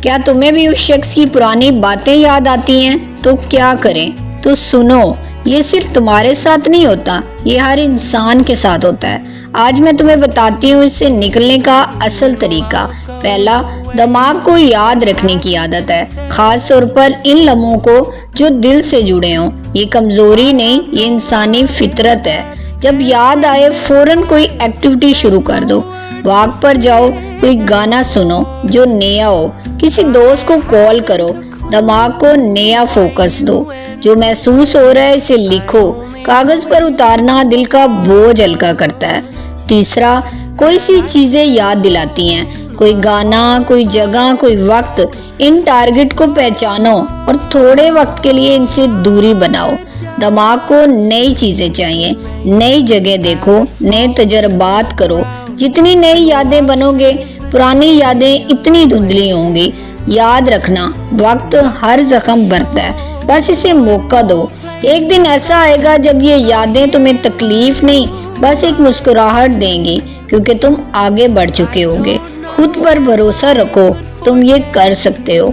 کیا تمہیں بھی اس شخص کی پرانی باتیں یاد آتی ہیں؟ تو کیا کریں؟ تو سنو، یہ صرف تمہارے ساتھ نہیں ہوتا، یہ ہر انسان کے ساتھ ہوتا ہے۔ آج میں تمہیں بتاتی ہوں اس سے نکلنے کا اصل طریقہ۔ پہلا، دماغ کو یاد رکھنے کی عادت ہے، خاص طور پر ان لمحوں کو جو دل سے جڑے ہوں۔ یہ کمزوری نہیں، یہ انسانی فطرت ہے۔ جب یاد آئے فوراً کوئی ایکٹیویٹی شروع کر دو۔ واک پر جاؤ، کوئی گانا سنو جو نیا ہو، کسی دوست کو کال کرو، دماغ کو نیا فوکس دو۔ جو محسوس ہو رہا ہے اسے لکھو، کاغذ پر اتارنا دل کا بوجھ ہلکا کرتا ہے۔ تیسرا، کوئی سی چیزیں یاد دلاتی ہیں، کوئی گانا، کوئی جگہ، کوئی وقت۔ ان ٹارگٹ کو پہچانو اور تھوڑے وقت کے لیے ان سے دوری بناؤ۔ دماغ کو نئی چیزیں چاہیے، نئی جگہ دیکھو، نئے تجربات کرو۔ جتنی نئی یادیں بنو گے، پرانی یادیں اتنی دھندلی ہوں گی۔ یاد رکھنا، وقت ہر زخم بھرتا ہے، بس اسے موقع دو۔ ایک دن ایسا آئے گا جب یہ یادیں تمہیں تکلیف نہیں، بس ایک مسکراہٹ دیں گی، کیونکہ تم آگے بڑھ چکے ہوگے۔ خود پر بھروسہ رکھو، تم یہ کر سکتے ہو۔